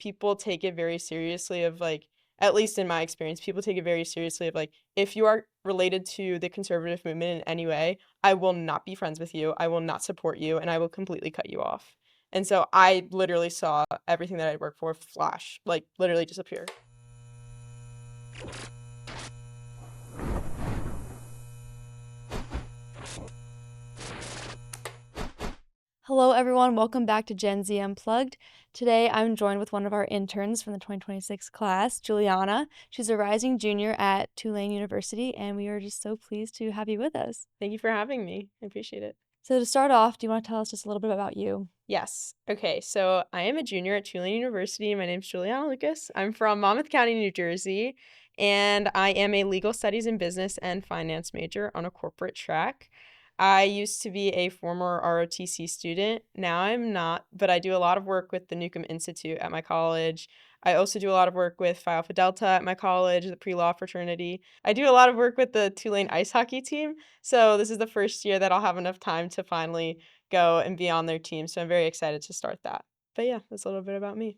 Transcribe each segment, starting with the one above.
people take it very seriously of like, at least in my experience, people take it very seriously of like, if you are related to the conservative movement in any way, I will not be friends with you, I will not support you, and I will completely cut you off. And so I literally saw everything that I'd worked for flash, like literally disappear. Hello everyone, welcome back to GenZ Unplugged. Today I'm joined with one of our interns from the 2026 class, Juliana. She's a rising junior at Tulane University, and we are just so pleased to have you with us. Thank you for having me. I appreciate it. So to start off, do you want to tell us just a little bit about you? Yes. Okay, so I am a junior at Tulane University. My name's Juliana Lucas. I'm from Monmouth County, New Jersey, and I am a legal studies and business and finance major on a corporate track. I used to be a former ROTC student. Now I'm not, but I do a lot of work with the Newcomb Institute at my college. I also do a lot of work with Phi Alpha Delta at my college, the pre-law fraternity. I do a lot of work with the Tulane ice hockey team. So this is the first year that I'll have enough time to finally go and be on their team. So I'm very excited to start that. But yeah, that's a little bit about me.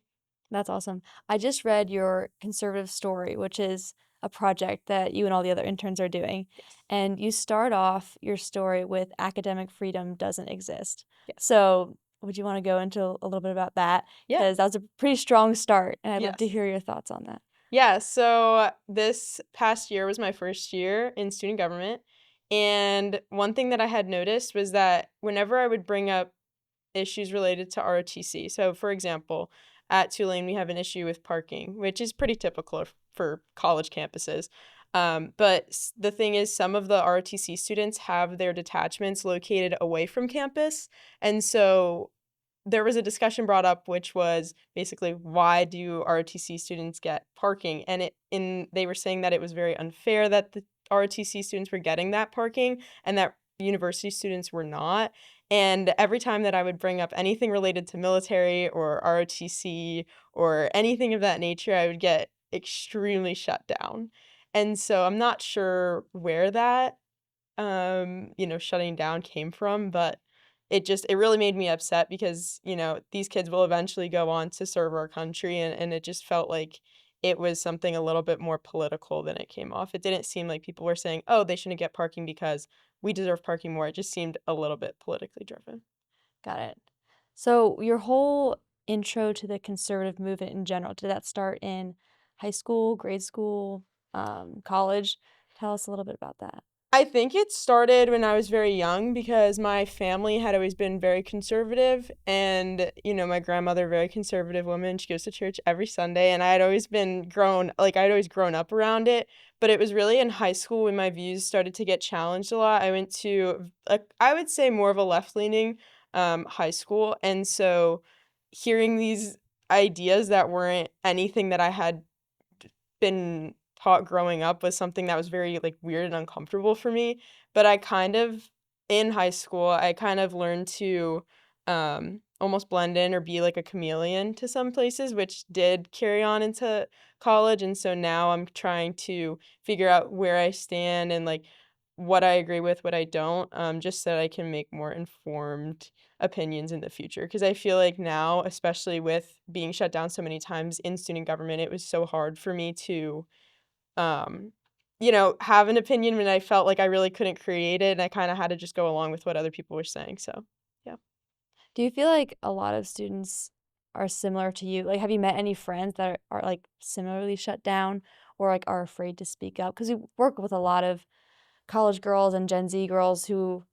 That's awesome. I just read your conservative story, which is a project that you and all the other interns are doing. Yes. And you start off your story with academic freedom doesn't exist. Yes. So would you want to go into a little bit about that? Yeah. Because that was a pretty strong start, and I'd love to Yes. hear your thoughts on that. Yeah, so this past year was my first year in student government. And one thing that I had noticed was that whenever I would bring up issues related to ROTC, so for example, at Tulane, we have an issue with parking, which is pretty typical for college campuses. But the thing is, some of the ROTC students have their detachments located away from campus. And so there was a discussion brought up, which was basically, why do ROTC students get parking? And they were saying that it was very unfair that the ROTC students were getting that parking and that university students were not. And every time that I would bring up anything related to military or ROTC or anything of that nature, I would get extremely shut down. And so I'm not sure where that, shutting down came from, but it really made me upset because, these kids will eventually go on to serve our country, and it just felt like it was something a little bit more political than it came off. It didn't seem like people were saying, oh, they shouldn't get parking because we deserve parking more. It just seemed a little bit politically driven. Got it. So your whole intro to the conservative movement in general, did that start in high school, grade school, college? Tell us a little bit about that. I think it started when I was very young because my family had always been very conservative, and my grandmother, very conservative woman, she goes to church every Sunday, and I'd always grown up around it. But it was really in high school when my views started to get challenged a lot. I went to I would say more of a left-leaning high school, and so hearing these ideas that weren't anything that I had been taught growing up was something that was very like weird and uncomfortable for me. But in high school, I kind of learned to almost blend in or be like a chameleon to some places, which did carry on into college. And so now I'm trying to figure out where I stand and like what I agree with, what I don't, just so that I can make more informed opinions in the future. Because I feel like now, especially with being shut down so many times in student government, it was so hard for me to have an opinion when I felt like I really couldn't create it, and I kind of had to just go along with what other people were saying. So, yeah. Do you feel like a lot of students are similar to you? Like, have you met any friends that are like similarly shut down or like are afraid to speak up? Because we work with a lot of college girls and Gen Z girls who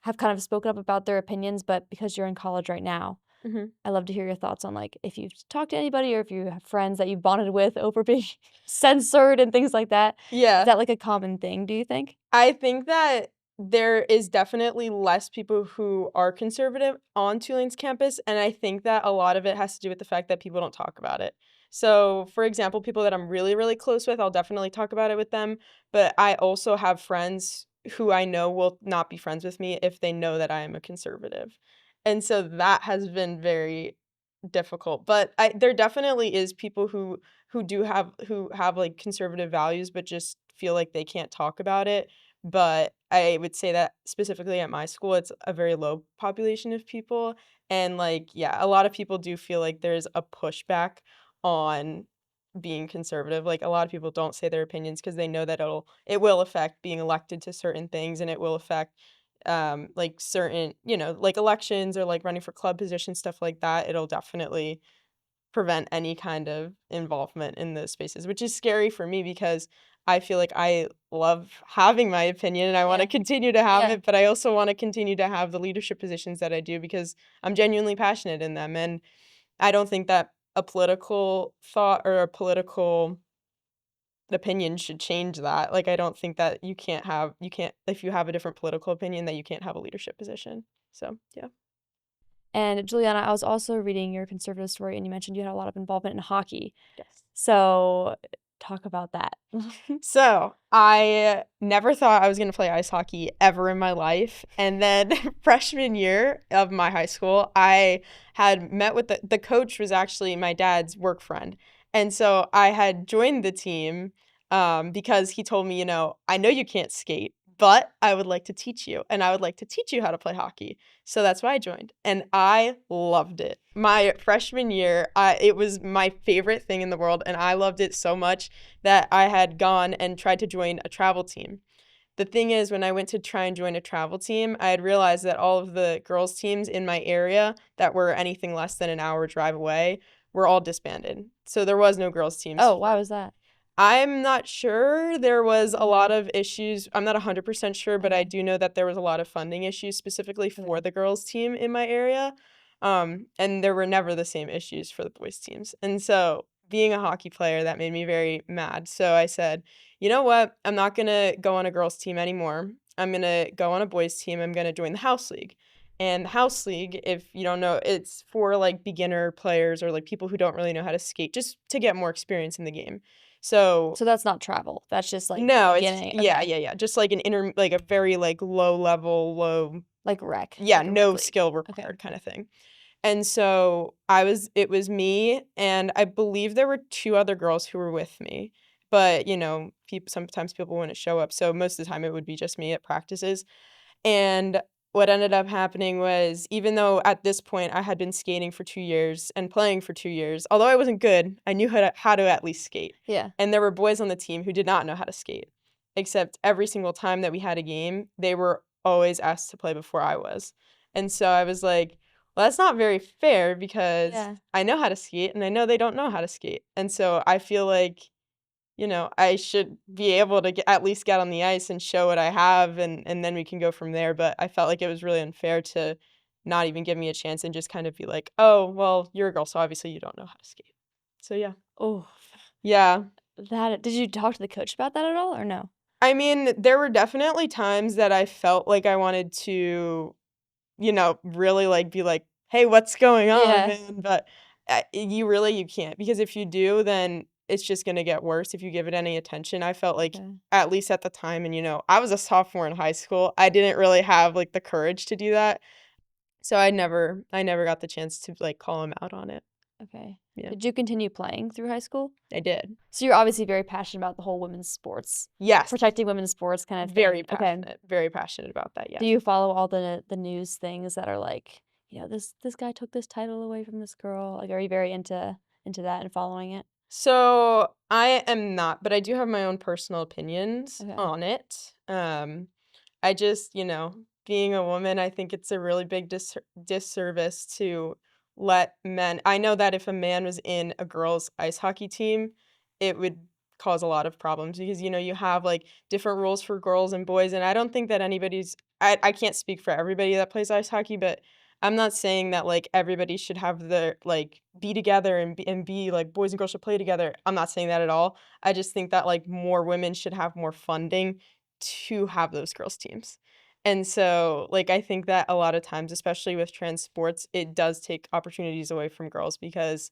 have kind of spoken up about their opinions, but because you're in college right now, I'd love to hear your thoughts on like if you've talked to anybody or if you have friends that you've bonded with over being censored and things like that. Yeah. Is that like a common thing, do you think? I think that there is definitely less people who are conservative on Tulane's campus, and I think that a lot of it has to do with the fact that people don't talk about it. So, for example, people that I'm really, really close with, I'll definitely talk about it with them, but I also have friends who I know will not be friends with me if they know that I am a conservative. And so that has been very difficult. But there definitely is people who have like conservative values but just feel like they can't talk about it. But I would say that specifically at my school, it's a very low population of people. And like, yeah, a lot of people do feel like there's a pushback on being conservative. Like, a lot of people don't say their opinions because they know that it will affect being elected to certain things, and it will affect, like, certain, like, elections or, like, running for club positions, stuff like that. It'll definitely prevent any kind of involvement in those spaces, which is scary for me because I feel like I love having my opinion and I wanna Yeah. continue to have Yeah. it, but I also wanna continue to have the leadership positions that I do because I'm genuinely passionate in them, and I don't think that a political thought or a political opinion should change that. Like, I don't think that you can't if you have a different political opinion, that you can't have a leadership position. So, yeah. And Juliana, I was also reading your conservative story, and you mentioned you had a lot of involvement in hockey. Yes. So talk about that. So, I never thought I was gonna play ice hockey ever in my life, and then freshman year of my high school, I had met with the coach was actually my dad's work friend, and so I had joined the team, because he told me, "I know you can't skate, but I would like to teach you, and I would like to teach you how to play hockey." So that's why I joined, and I loved it. My freshman year, it was my favorite thing in the world, and I loved it so much that I had gone and tried to join a travel team. The thing is, when I went to try and join a travel team, I had realized that all of the girls' teams in my area that were anything less than an hour drive away were all disbanded. So there was no girls' teams Oh, why for was that? I'm not sure. There was a lot Okay. of issues. I'm not 100% sure, but I Okay. do know that there was a lot of funding issues specifically for Okay. the girls' team in my area. And there were never the same issues for the boys' teams. And so, being a hockey player, that made me very mad. So I said, you know what? I'm not going to go on a girls' team anymore. I'm going to go on a boys' team. I'm going to join the house league. And the house league, if you don't know, it's for like beginner players or like people who don't really know how to skate, just to get more experience in the game. So So that's not travel. That's just like no, it's beginning. yeah, Okay. yeah, yeah, just like like a very, like, low level, Like rec, yeah, like a rec no league. skill Okay. required kinda thing. And so it was me, and I believe there were 2 other girls who were with me, but, sometimes people wouldn't show up, so most of the time it would be just me at practices. And what ended up happening was, even though at this point I had been skating for 2 years and playing for 2 years, although I wasn't good, I knew how to at least skate. Yeah. And there were boys on the team who did not know how to skate. Except every single time that we had a game, they were always asked to play before I was. And so I was like, well, that's not very fair because Yeah. I know how to skate and I know they don't know how to skate. And so I feel like I should be able to at least get on the ice and show what I have, and then we can go from there. But I felt like it was really unfair to not even give me a chance and just kind of be like, oh, well, you're a girl, so obviously you don't know how to skate. So yeah. Oh, Yeah. that did you talk to the coach about that at all or no? I mean, there were definitely times that I felt like I wanted to really, like, be like, "Hey, what's going on, Yeah. man?" But, you can't, because if you do, then it's just gonna get worse if you give it any attention. I felt like, Okay. at least at the time, and, I was a sophomore in high school, I didn't really have, like, the courage to do that, so I never got the chance to, like, call him out on it. Okay. Yeah, Did you continue playing through high school? I did. So you're obviously very passionate about the whole women's sports, Yes, protecting women's sports kind of very thing. Okay. passionate about that, Do yes. you follow all the news things that are like, this guy took this title away from this girl? Like, are you very into that and following it? So, I am not, but I do have my own personal opinions Okay. on it. I just, being a woman, I think it's a really big disservice to let men. I know that if a man was in a girls' ice hockey team, it would cause a lot of problems because, you have like different rules for girls and boys. And I don't think that I can't speak for everybody that plays ice hockey, but I'm not saying that like everybody should have like be together and be like boys and girls should play together. I'm not saying that at all. I just think that like more women should have more funding to have those girls teams. And so, like, I think that a lot of times, especially with trans sports, it does take opportunities away from girls because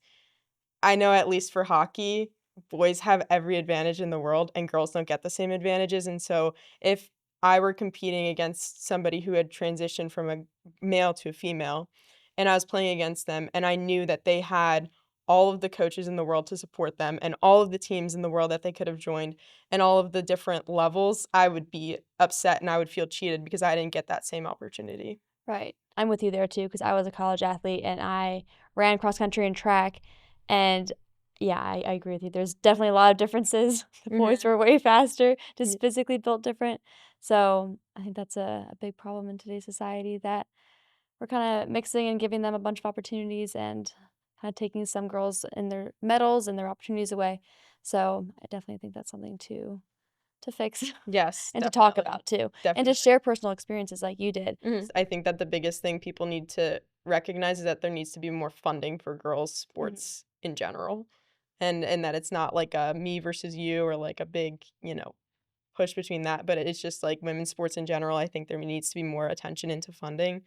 I know at least for hockey, boys have every advantage in the world and girls don't get the same advantages. And so, if I were competing against somebody who had transitioned from a male to a female and I was playing against them and I knew that they had all of the coaches in the world to support them and all of the teams in the world that they could have joined and all of the different levels, I would be upset and I would feel cheated because I didn't get that same opportunity. Right. I'm with you there too because I was a college athlete and I ran cross country and track, and Yeah, I agree with you. There's definitely a lot of differences. The boys Mhm. were way faster, Ye just physically built different. So, I think that's a big problem in today's society that we're kinda mixing and giving them a bunch of opportunities and kinda taking some girls and their medals and their opportunities away. So, I definitely think that's something to fix Yes, and to talk definitely. about too, and to Definitely. share personal experiences like you did. I think that the biggest thing people need to recognize is that there needs to be more funding for girls' Mhm. sports in general, and that it's not like a me versus you or like a big, push between that, but it's just like women's sports in general. I think there needs to be more attention into funding,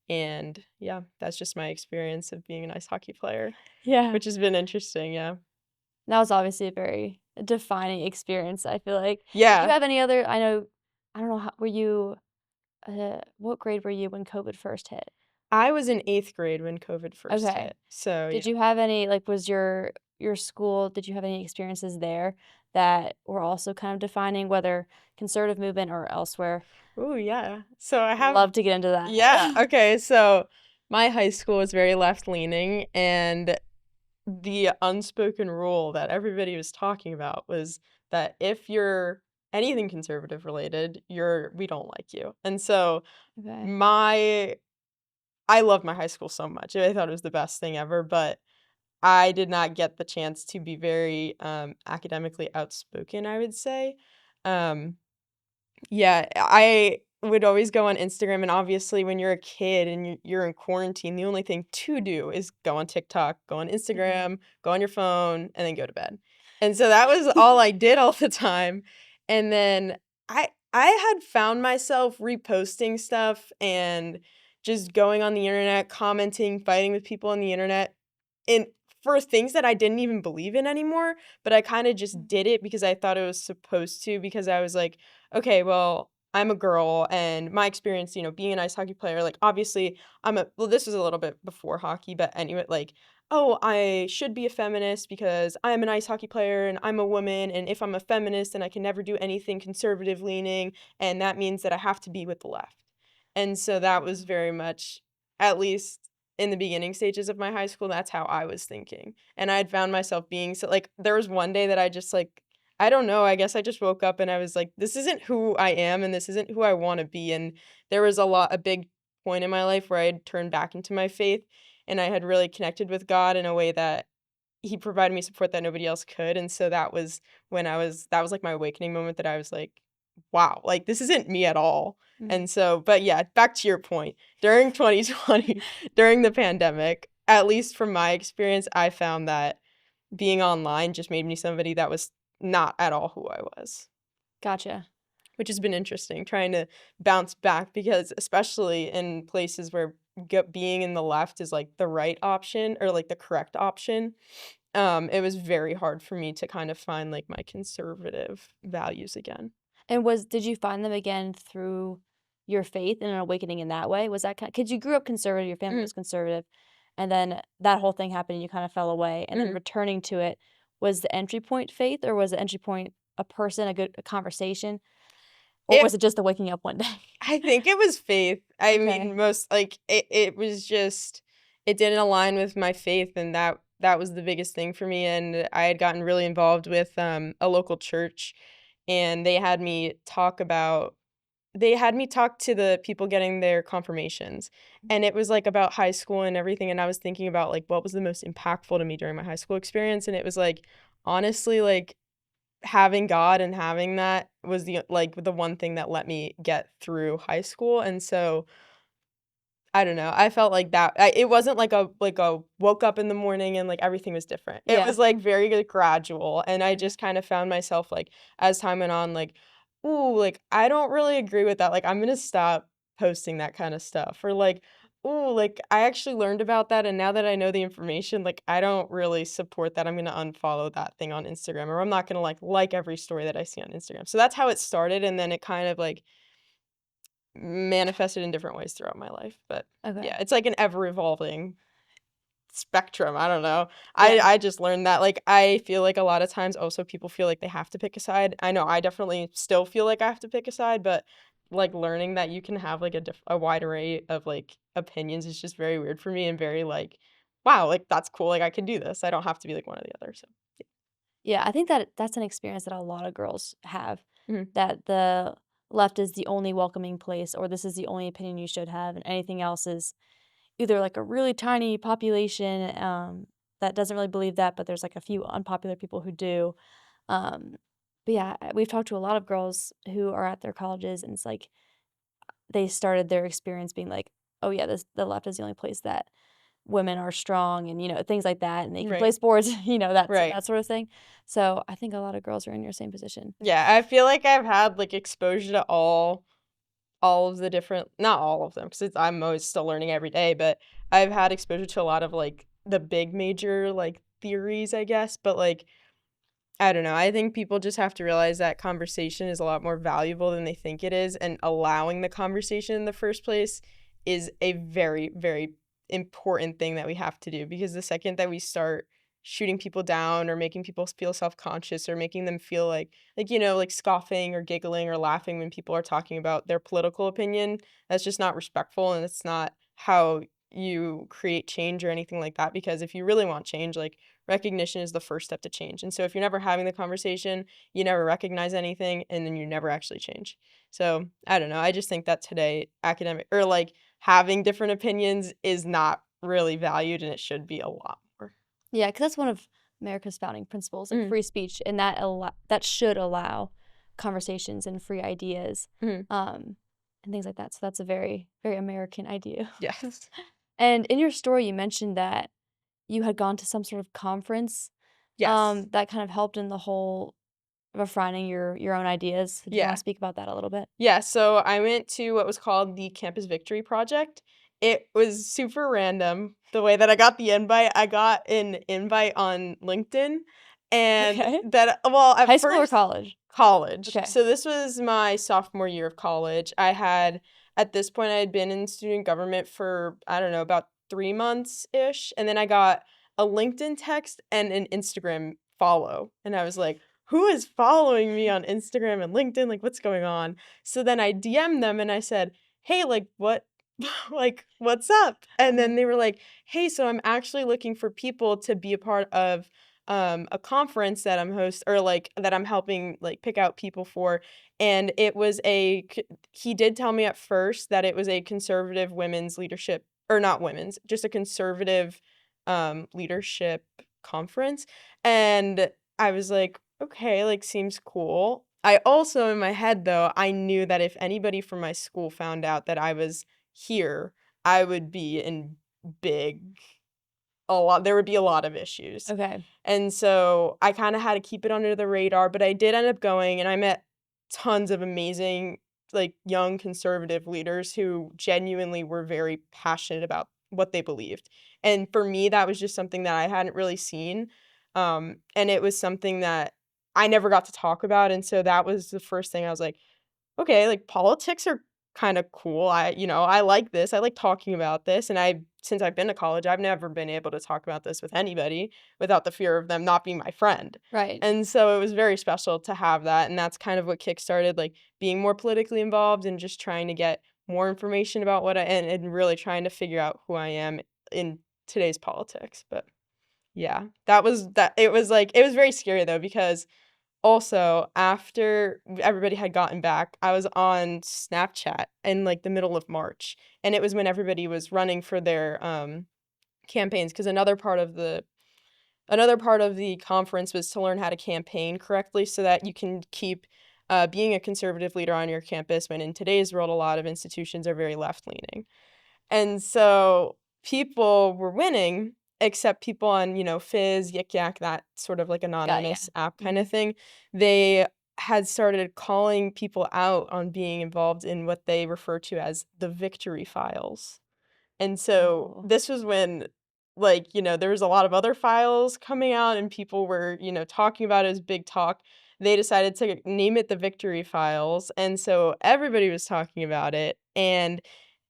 and yeah, that's just my experience of being an ice hockey player, Yeah. which has been interesting, yeah. That was obviously a very defining experience, I feel like. Did you Yeah, have any other I don't know how were you what grade were you when COVID first hit? I was in 8th grade when COVID first Okay. hit, so yeah. Did you have any like, was your school did you have any experiences there that were also kind of defining, whether conservative movement or elsewhere? Ooh, yeah. So I have Love to get into that. Yeah, okay, so my high school was very left-leaning, and the unspoken rule that everybody was talking about was that if you're anything conservative related, we don't like you. And so Okay. my I loved my high school so much. I thought it was the best thing ever, but I did not get the chance to be very academically outspoken, I would say. Um yeah, I would always go on Instagram, and obviously, when you're a kid and you're in quarantine, the only thing to do is go on TikTok, go on Mhm. Instagram, go on your phone, and then go to bed. And so that was all I did all the time. And then I had found myself reposting stuff and just going on the internet, commenting, fighting with people on the internet, and for things that I didn't even believe in anymore, but I kinda just did it because I thought it was supposed to because I was like, okay, well, I'm a girl and my experience, being an ice hockey player, like obviously this was a little bit before hockey, but anyway, like, oh, I should be a feminist because I'm an ice hockey player and I'm a woman. And if I'm a feminist, then I can never do anything conservative leaning. And that means that I have to be with the left. And so that was very much, at least in the beginning stages of my high school, that's how I was thinking. And I had found myself being so like, there was one day that I just like, I don't know, I guess I just woke up and I was like, "This isn't who I am, and this isn't who I wanna be," and there was a big point in my life where I had turned back into my faith, and I had really connected with God in a way that He provided me support that nobody else could, and so that was, like, my awakening moment that I was like, "Wow, like, this isn't me at all," Mhm. and so but yeah, back to your point, during 2020, during the pandemic, at least from my experience, I found that being online just made me somebody that was not at all who I was, Gotcha. which has been interesting trying to bounce back because especially in places where being in the left is like the right option or like the correct option, it was very hard for me to kind of find like my conservative values again. And did you find them again through your faith and an awakening in that way? Was that kind? Because you grew up conservative, your family Mhm, was conservative, and then that whole thing happened and you kinda fell away, and then mhm. returning to it, was the entry point faith, or was the entry point a person, a conversation, or It was it just the waking up one day? I think it was faith. I Okay. mean, most like it was just it didn't align with my faith and that was the biggest thing for me and I had gotten really involved with a local church and they had me talk to the people getting their confirmations. And it was like about high school and everything and I was thinking about like what was the most impactful to me during my high school experience and it was like honestly like having God and having that was the one thing that let me get through high school, and so, I don't know, I felt like that it wasn't like a woke up in the morning and, like, everything was different. It Yeah. was, like, very, like, gradual, and I Okay. just kinda found myself, like, as time went on, like, "Ooh, like, I don't really agree with that, like, I'm gonna stop posting that kinda stuff," or, like, "Ooh, like, I actually learned about that, and now that I know the information, like, I don't really support that, I'm gonna unfollow that thing on Instagram, or I'm not gonna, like every story that I see on Instagram." So that's how it started, and then it kind of, like, manifested in different ways throughout my life, but yeah, Okay. it's like an ever evolving spectrum, I don't know. I Yeah. I just learned that, like, I feel like a lot of times also people feel like they have to pick a side. I know I definitely still feel like I have to pick a side, but, like, learning that you can have, like, a wide array of, like, opinions is just very weird for me and very, like, "Wow, like, that's cool, like, I can do this. I don't have to be like one or the other," so Yeah, I think that that's an experience that a lot of girls have, Mhm. that the left is the only welcoming place, or this is the only opinion you should have, and anything else is either, like, a really tiny population, that doesn't really believe that, but there's, like, a few unpopular people who do. Um, but yeah, we've talked to a lot of girls who are at their colleges, and it's like they started their experience being like, "Oh, yeah, this the left is the only place that women are strong," and, things like that, and they can play Right. sports, Right. that sort of thing. So, I think a lot of girls are in your same position. Yeah, I feel like I've had, like, exposure to all of the different, not all of them, 'cause I'm always still learning every day, but I've had exposure to a lot of, like, the big major, like, theories, I guess, but, like, I don't know, I think people just have to realize that conversation is a lot more valuable than they think it is, and allowing the conversation in the first place is a very, very important thing that we have to do, because the second that we start shooting people down or making people feel self-conscious or making them feel like scoffing or giggling or laughing when people are talking about their political opinion, that's just not respectful, and it's not how you create change or anything like that, because if you really want change, like, recognition is the first step to change, and so if you're never having the conversation, you never recognize anything, and then you never actually change. So, I don't know, I just think that today academic or, like, having different opinions is not really valued, and it should be a lot more. Yeah, because that's one of America's founding principles, like, Mhm, free speech, and that should allow conversations and free ideas, mhm. um, and things like that, so that's a very, very American idea. Yes. And in your story, you mentioned that you had gone to some sort of conference, Yes. that kind of helped in the whole refining your own ideas. So do you wanna Yeah. speak about that a little bit? Yeah, so I went to what was called the Campus Victory Project. It was super random the way that I got the invite. I got an invite on LinkedIn, and Okay. that well, at High school or first college? college. Okay. So this was my sophomore year of college. I had at this point I had been in student government for I don't know, about 3 months-ish, and then I got a LinkedIn text and an Instagram follow, and I was like, "Who is following me on Instagram and LinkedIn? Like, what's going on?" So then I DM'd them and I said, "Hey, like, what like, what's up?" And Uh-huh. then they were like, "Hey, so I'm actually looking for people to be a part of, a conference that I'm host or, like, that I'm helping, like, pick out people for." And it was he did tell me at first that it was a conservative women's leadership or not women's, just a conservative, leadership conference, and I was like, "Okay, like, seems cool." I also in my head, though, I knew that if anybody from my school found out that I was here, I would be in big there would be a lot of issues. Okay. And so I kinda had to keep it under the radar, but I did end up going, and I met tons of amazing, like, young conservative leaders who genuinely were very passionate about what they believed. And for me, that was just something that I hadn't really seen, and it was something that I never got to talk about, and so that was the first thing I was like, okay, like, politics are kinda cool. I like this. I like talking about this, and since I've been to college, I've never been able to talk about this with anybody without the fear of them not being my friend. Right. And so it was very special to have that, and that's kind of what kickstarted, like, being more politically involved and just trying to get more information about what and really trying to figure out who I am in today's politics, but yeah, that it was very scary though because also, after everybody had gotten back, I was on Snapchat in, like, the middle of March, and it was when everybody was running for their, campaigns. Because another part of the conference was to learn how to campaign correctly so that you can keep, being a conservative leader on your campus when in today's world, a lot of institutions are very left-leaning. And so people were winning, except people on, Fizz, Yik Yak, that sort of like Yeah. anonymous app kind of Mhm. thing. They had started calling people out on being involved in what they refer to as the victory files. And so Oh. this was when, like, there was a lot of other files coming out and people were, talking about it as big talk. They decided to name it the victory files. And so everybody was talking about it. And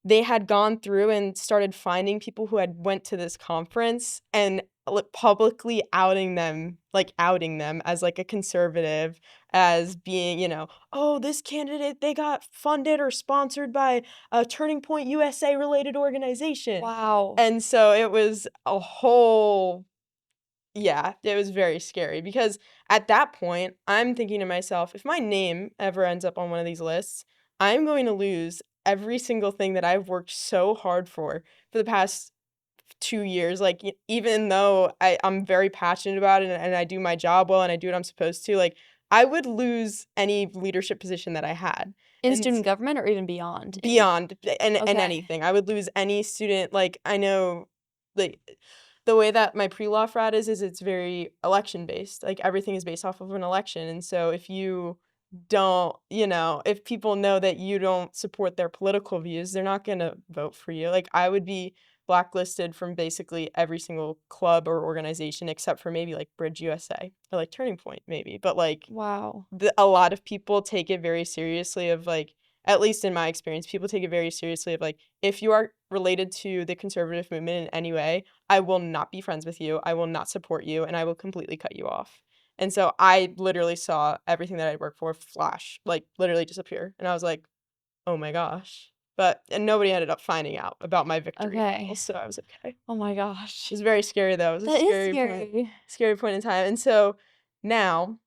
they had gone through and started finding people who had went to this conference and publicly outing them as like a conservative, as being, oh, this candidate, they got funded or sponsored by a Turning Point USA related organization. Wow. And so it was a whole yeah, it was very scary because at that point, I'm thinking to myself, if my name ever ends up on one of these lists, I'm going to lose every single thing that I've worked so hard for the past 2 years. Like, even though I'm very passionate about it and I do my job well and I do what I'm supposed to, like, I would lose any leadership position that I had. In And student government or even beyond? beyond and Okay. anything. I would lose any student, like, I know, like, the way that my pre-law frat is it's very election-based, like, everything is based off of an election, and so if you don't if people know that you don't support their political views, they're not gonna vote for you. Like, I would be blacklisted from basically every single club or organization except for maybe, like, Bridge USA or, like, Turning Point maybe, but, like, Wow. a lot of people take it very seriously of, like, at least in my experience, people take it very seriously of, like, if you are related to the conservative movement in any way, I will not be friends with you, I will not support you, and I will completely cut you off. And so I literally saw everything that I'd worked for flash, like, literally disappear, and I was like, "Oh my gosh." And nobody ended up finding out about my victory haul, Okay. so I was okay. Oh my It gosh. was very scary, though. It was a That is scary point in time, and so now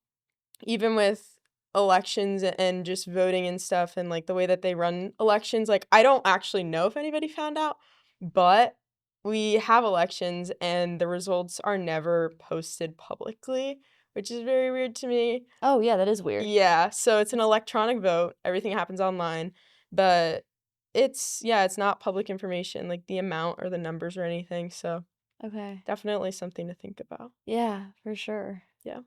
even with elections and just voting and stuff and, like, the way that they run elections, like, I don't actually know if anybody found out, but we have elections and the results are never posted publicly, which is very weird to me. Oh, yeah, that is weird. Yeah, so it's an electronic vote, everything happens online, but it's not public information, like, the amount or the numbers or anything, so Okay. definitely something to think about. Yeah, for sure. Yeah.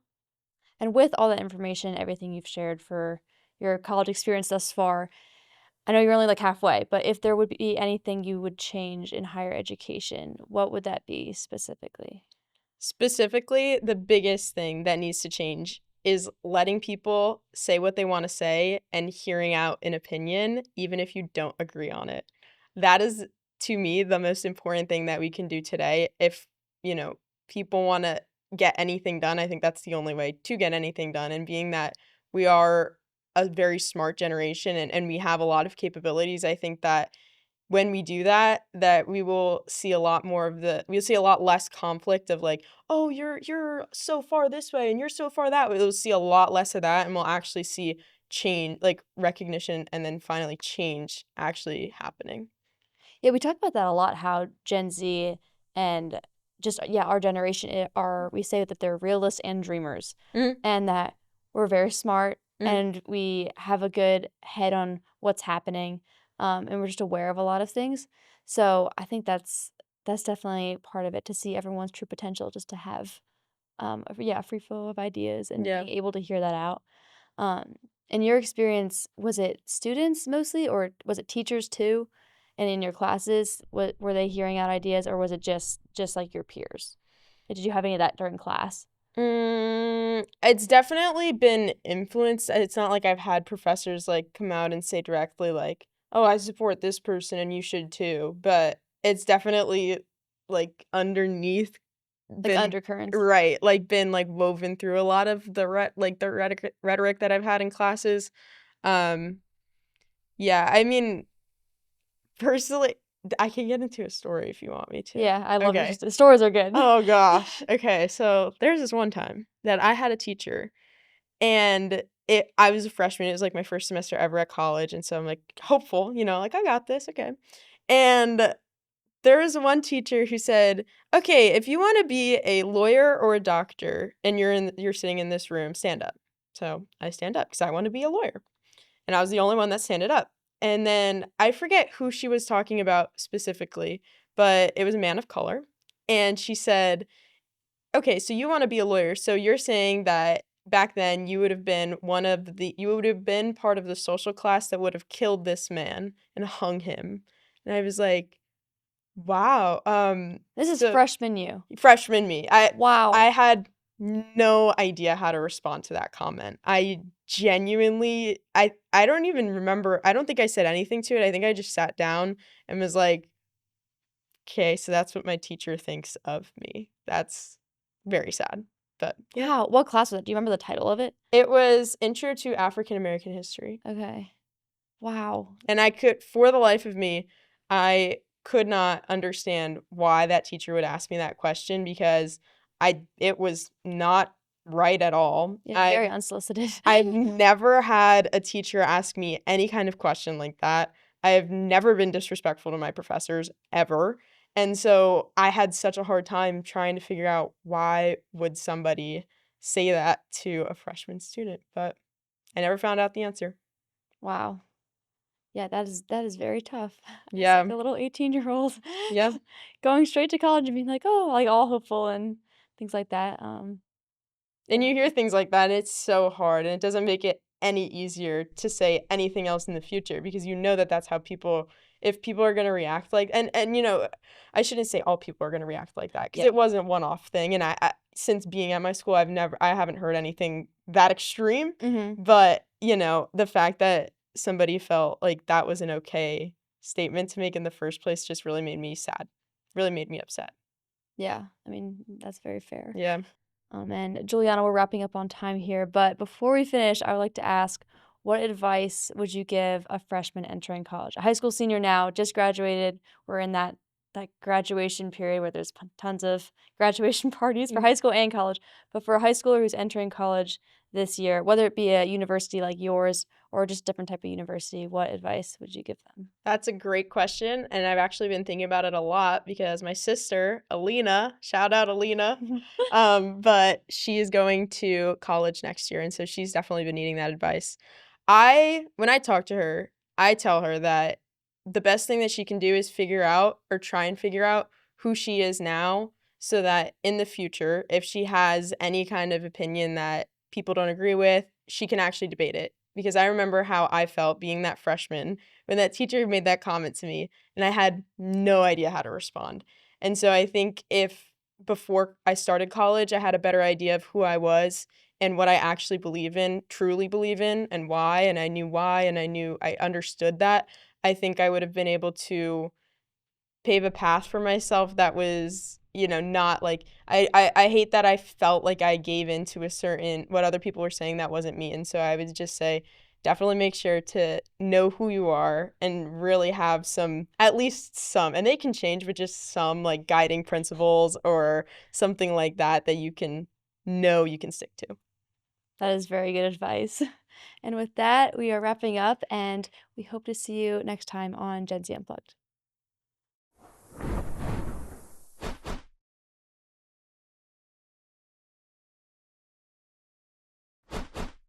And with all that information, everything you've shared for your college experience thus far, I know you're only like halfway, but if there would be anything you would change in higher education, what would that be specifically? Specifically, the biggest thing that needs to change is letting people say what they want to say and hearing out an opinion, even if you don't agree on it. That is, to me, the most important thing that we can do today. If, you know, people want to get anything done, I think that's the only way to get anything done. And being that we are a very smart generation and we have a lot of capabilities, I think that when we do that, that we will see a lot more of we'll see a lot less conflict of like, "Oh, you're so far this way and you're so far that way." We'll see a lot less of that and we'll actually see change, like recognition and then finally change actually happening. Yeah, we talk about that a lot, how Gen Z and just, yeah, our generation are, we say that they're realists and dreamers, Mhm, and that we're very smart mhm, and we have a good head on what's happening, and we're just aware of a lot of things. So I think that's definitely part of it, to see everyone's true potential, just to have yeah, a free flow of ideas and yeah. being able to hear that out. Um, in your experience, was it students mostly, or was it teachers too? And in your classes, what were they hearing out ideas, or was it just like your peers? Did you have any of that during class? It's definitely been influenced. It's not like I've had professors like come out and say directly like, "Oh, I support this person and you should too." But it's definitely like underneath Like been undercurrents? right, like been like woven through a lot of the rhetoric that I've had in classes. Um, yeah, I mean, personally, I can get into a story if you want me to. Yeah, I love Okay. it. Stories are good. Oh gosh. Okay, so there's this one time that I had a teacher and I was a freshman. It was like my first semester ever at college, and so I'm like hopeful, like I got this, okay. And there was one teacher who said, "Okay, if you want to be a lawyer or a doctor and you're sitting in this room, stand up." So I stand up because I want to be a lawyer, and I was the only one that standed up. And then I forget who she was talking about specifically, but it was a man of color, and she said, "Okay, so you wanna be a lawyer, so you're saying that back then you would have been part of the social class that would have killed this man and hung him." And I was like, "Wow." This is So freshman you. freshman me, I Wow. had no idea how to respond to that comment. I genuinely I don't even remember. I don't think I said anything to it. I think I just sat down and was like, "'Kay, so that's what my teacher thinks of me." That's very sad, but yeah. Wow. What class was it? Do you remember the title of it? It was Intro to African American History, Okay. Wow. and for the life of me, I could not understand why that teacher would ask me that question because it was not right at all. Yeah, very unsolicited. I've never had a teacher ask me any kind of question like that. I have never been disrespectful to my professors ever. And so I had such a hard time trying to figure out why would somebody say that to a freshman student, but I never found out the answer. Wow. Yeah, that is very tough. As, Yeah. like, a little 18-year-old Yeah. going straight to college and being like, "Oh," like, all hopeful and things like that, And yeah. you hear things like that, and it's so hard, and it doesn't make it any easier to say anything else in the future because you know that that's how people if people are gonna react like and, I shouldn't say all people are gonna react like that because Yeah. it wasn't one-off thing, and I since being at my school, I haven't heard anything that extreme, Mhm. but, the fact that somebody felt like that was an okay statement to make in the first place just really made me sad, really made me upset. Yeah, I mean, that's very fair. Yeah. And Juliana, we're wrapping up on time here, but before we finish, I would like to ask, what advice would you give a freshman entering college? A high school senior now, just graduated. We're in that graduation period where there's tons of graduation parties for Mm. high school and college. But for a high schooler who's entering college this year, whether it be a university like yours or just different type of university, what advice would you give them? That's a great question, and I've actually been thinking about it a lot because my sister, Alina, shout out Alina, but she is going to college next year, and so she's definitely been needing that advice. When I talk to her, I tell her that the best thing that she can do is figure out or try and figure out who she is now so that in the future, if she has any kind of opinion that people don't agree with, she can actually debate it. Because I remember how I felt being that freshman when that teacher made that comment to me, and I had no idea how to respond. And so I think if before I started college, I had a better idea of who I was and what I actually believe in, truly believe in, and why, and I knew why, and I understood that, I think I would have been able to pave a path for myself that was, not like I hate that I felt like I gave into a certain what other people were saying that wasn't me. And so I would just say definitely make sure to know who you are and really have some at least some and they can change but just some like guiding principles or something like that that you can know you can stick to. That is very good advice. And with that, we are wrapping up, and we hope to see you next time on GenZ Unplugged.